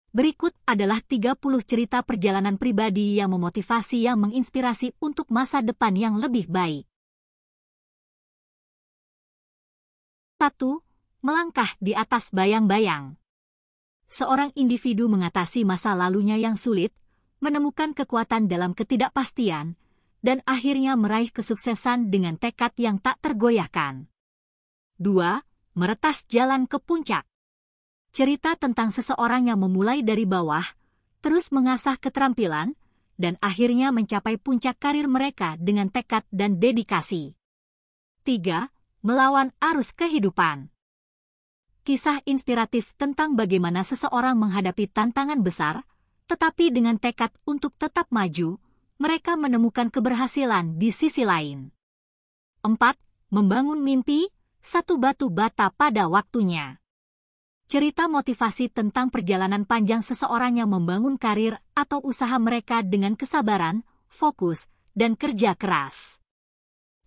Berikut adalah 30 cerita perjalanan pribadi yang memotivasi yang menginspirasi untuk masa depan yang lebih baik. 1. Melangkah di atas bayang-bayang. Seorang individu mengatasi masa lalunya yang sulit, menemukan kekuatan dalam ketidakpastian, dan akhirnya meraih kesuksesan dengan tekad yang tak tergoyahkan. 2. Meretas jalan ke puncak. Cerita tentang seseorang yang memulai dari bawah, terus mengasah keterampilan, dan akhirnya mencapai puncak karir mereka dengan tekad dan dedikasi. 3. Melawan arus kehidupan. Kisah inspiratif tentang bagaimana seseorang menghadapi tantangan besar, tetapi dengan tekad untuk tetap maju, mereka menemukan keberhasilan di sisi lain. 4. Membangun mimpi, satu batu bata pada waktunya. Cerita motivasi tentang perjalanan panjang seseorang yang membangun karir atau usaha mereka dengan kesabaran, fokus, dan kerja keras.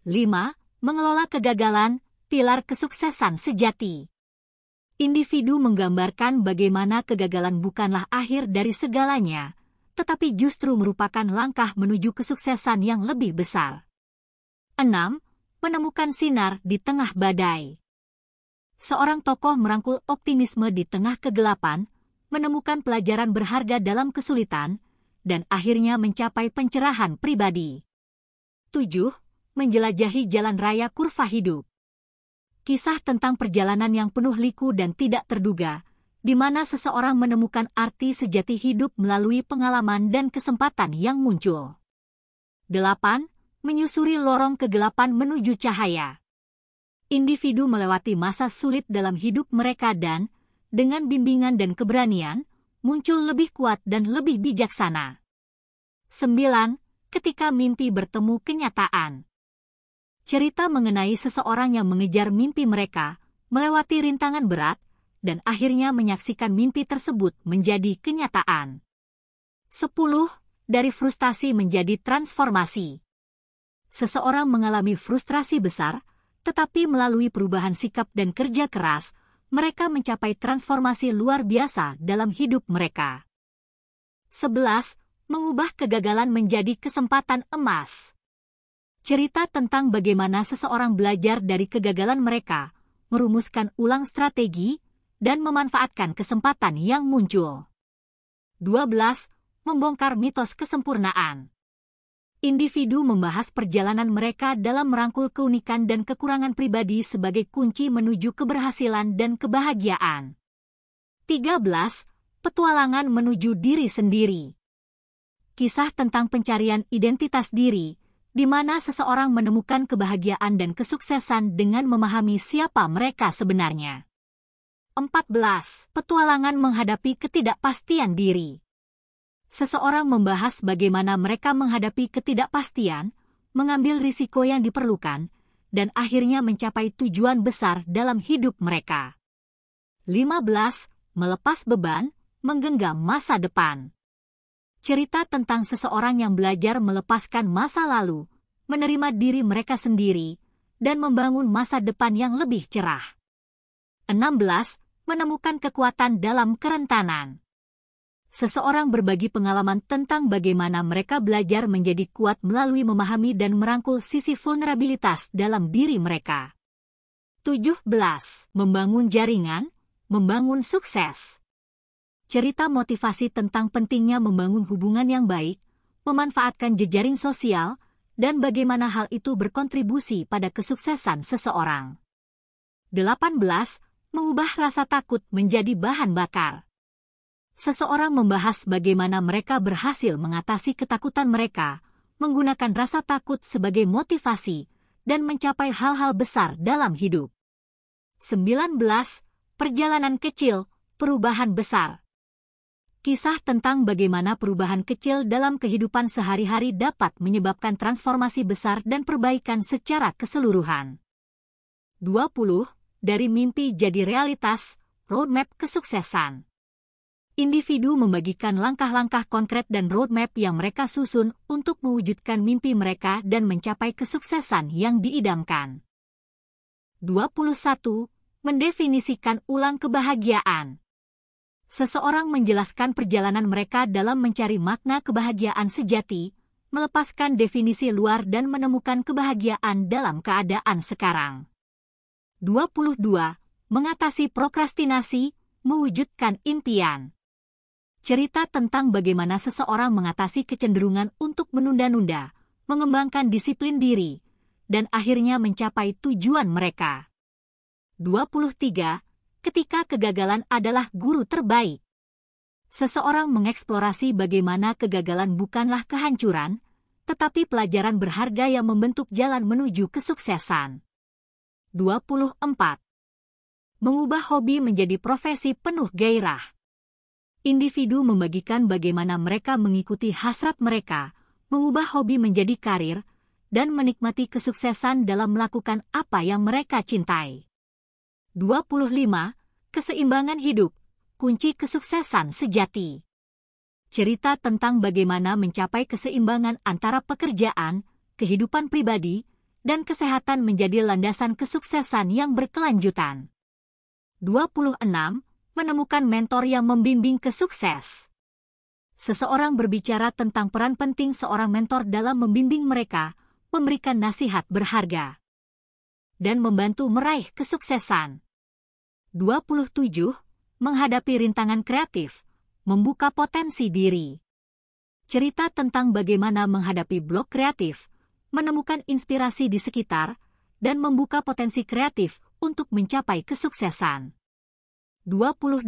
5. Mengelola kegagalan, pilar kesuksesan sejati. Individu menggambarkan bagaimana kegagalan bukanlah akhir dari segalanya, tetapi justru merupakan langkah menuju kesuksesan yang lebih besar. 6. Menemukan sinar di tengah badai. Seorang tokoh merangkul optimisme di tengah kegelapan, menemukan pelajaran berharga dalam kesulitan, dan akhirnya mencapai pencerahan pribadi. 7. Menjelajahi jalan raya kurva hidup. Kisah tentang perjalanan yang penuh liku dan tidak terduga, di mana seseorang menemukan arti sejati hidup melalui pengalaman dan kesempatan yang muncul. 8. Menyusuri lorong kegelapan menuju cahaya. Individu melewati masa sulit dalam hidup mereka dan, dengan bimbingan dan keberanian, muncul lebih kuat dan lebih bijaksana. 9. Ketika mimpi bertemu kenyataan. Cerita mengenai seseorang yang mengejar mimpi mereka, melewati rintangan berat, dan akhirnya menyaksikan mimpi tersebut menjadi kenyataan. 10. Dari frustasi menjadi transformasi. Seseorang mengalami frustrasi besar, tetapi melalui perubahan sikap dan kerja keras, mereka mencapai transformasi luar biasa dalam hidup mereka. 11. Mengubah kegagalan menjadi kesempatan emas. Cerita tentang bagaimana seseorang belajar dari kegagalan mereka, merumuskan ulang strategi, dan memanfaatkan kesempatan yang muncul. 12. Membongkar mitos kesempurnaan. Individu membahas perjalanan mereka dalam merangkul keunikan dan kekurangan pribadi sebagai kunci menuju keberhasilan dan kebahagiaan. 13. Petualangan menuju diri sendiri. Kisah tentang pencarian identitas diri, di mana seseorang menemukan kebahagiaan dan kesuksesan dengan memahami siapa mereka sebenarnya. 14. Petualangan menghadapi ketidakpastian diri. Seseorang membahas bagaimana mereka menghadapi ketidakpastian, mengambil risiko yang diperlukan, dan akhirnya mencapai tujuan besar dalam hidup mereka. 15. Melepas beban, menggenggam masa depan. Cerita tentang seseorang yang belajar melepaskan masa lalu, menerima diri mereka sendiri, dan membangun masa depan yang lebih cerah. 16. Menemukan kekuatan dalam kerentanan. Seseorang berbagi pengalaman tentang bagaimana mereka belajar menjadi kuat melalui memahami dan merangkul sisi vulnerabilitas dalam diri mereka. 17. Membangun jaringan, membangun sukses. Cerita motivasi tentang pentingnya membangun hubungan yang baik, memanfaatkan jejaring sosial, dan bagaimana hal itu berkontribusi pada kesuksesan seseorang. 18. Mengubah rasa takut menjadi bahan bakar. Seseorang membahas bagaimana mereka berhasil mengatasi ketakutan mereka, menggunakan rasa takut sebagai motivasi, dan mencapai hal-hal besar dalam hidup. 19. Perjalanan kecil, perubahan besar. Kisah tentang bagaimana perubahan kecil dalam kehidupan sehari-hari dapat menyebabkan transformasi besar dan perbaikan secara keseluruhan. 20. Dari mimpi jadi realitas, roadmap kesuksesan. Individu membagikan langkah-langkah konkret dan roadmap yang mereka susun untuk mewujudkan mimpi mereka dan mencapai kesuksesan yang diidamkan. 21. Mendefinisikan ulang kebahagiaan. Seseorang menjelaskan perjalanan mereka dalam mencari makna kebahagiaan sejati, melepaskan definisi luar dan menemukan kebahagiaan dalam keadaan sekarang. 22. Mengatasi prokrastinasi, mewujudkan impian. Cerita tentang bagaimana seseorang mengatasi kecenderungan untuk menunda-nunda, mengembangkan disiplin diri, dan akhirnya mencapai tujuan mereka. 23. Ketika kegagalan adalah guru terbaik. Seseorang mengeksplorasi bagaimana kegagalan bukanlah kehancuran, tetapi pelajaran berharga yang membentuk jalan menuju kesuksesan. 24. Mengubah hobi menjadi profesi penuh gairah. Individu membagikan bagaimana mereka mengikuti hasrat mereka, mengubah hobi menjadi karir, dan menikmati kesuksesan dalam melakukan apa yang mereka cintai. 25. Keseimbangan hidup, kunci kesuksesan sejati. Cerita tentang bagaimana mencapai keseimbangan antara pekerjaan, kehidupan pribadi, dan kesehatan menjadi landasan kesuksesan yang berkelanjutan. 26. Menemukan mentor yang membimbing ke sukses. Seseorang berbicara tentang peran penting seorang mentor dalam membimbing mereka, memberikan nasihat berharga, dan membantu meraih kesuksesan. 27. Menghadapi rintangan kreatif, membuka potensi diri. Cerita tentang bagaimana menghadapi blok kreatif, menemukan inspirasi di sekitar, dan membuka potensi kreatif untuk mencapai kesuksesan. 28.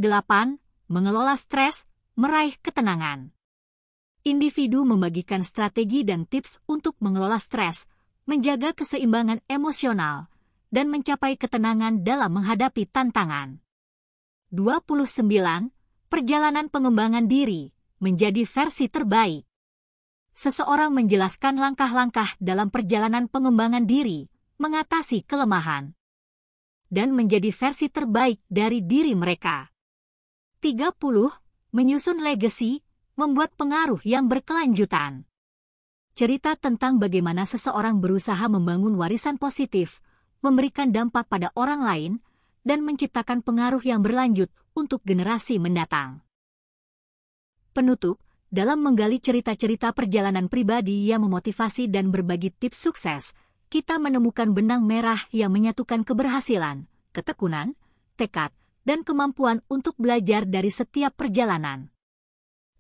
Mengelola stres, meraih ketenangan. Individu membagikan strategi dan tips untuk mengelola stres, menjaga keseimbangan emosional, dan mencapai ketenangan dalam menghadapi tantangan. 29. Perjalanan pengembangan diri, menjadi versi terbaik. Seseorang menjelaskan langkah-langkah dalam perjalanan pengembangan diri, mengatasi kelemahan, dan menjadi versi terbaik dari diri mereka. 30. Menyusun legasi, membuat pengaruh yang berkelanjutan. Cerita tentang bagaimana seseorang berusaha membangun warisan positif, memberikan dampak pada orang lain, dan menciptakan pengaruh yang berlanjut untuk generasi mendatang. Penutup, dalam menggali cerita-cerita perjalanan pribadi yang memotivasi dan berbagi tips sukses, kita menemukan benang merah yang menyatukan keberhasilan, ketekunan, tekad, dan kemampuan untuk belajar dari setiap perjalanan.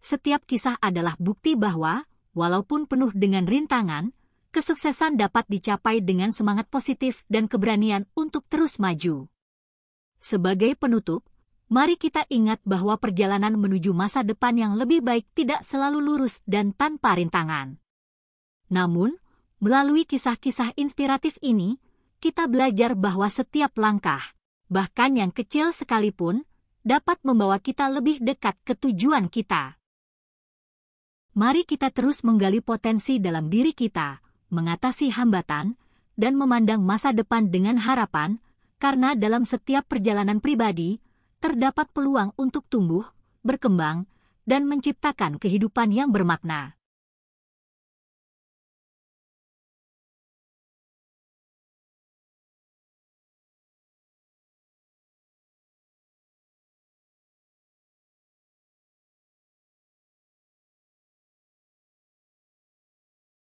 Setiap kisah adalah bukti bahwa, walaupun penuh dengan rintangan, kesuksesan dapat dicapai dengan semangat positif dan keberanian untuk terus maju. Sebagai penutup, mari kita ingat bahwa perjalanan menuju masa depan yang lebih baik tidak selalu lurus dan tanpa rintangan. Namun, melalui kisah-kisah inspiratif ini, kita belajar bahwa setiap langkah, bahkan yang kecil sekalipun, dapat membawa kita lebih dekat ke tujuan kita. Mari kita terus menggali potensi dalam diri kita, mengatasi hambatan, dan memandang masa depan dengan harapan, karena dalam setiap perjalanan pribadi, terdapat peluang untuk tumbuh, berkembang, dan menciptakan kehidupan yang bermakna.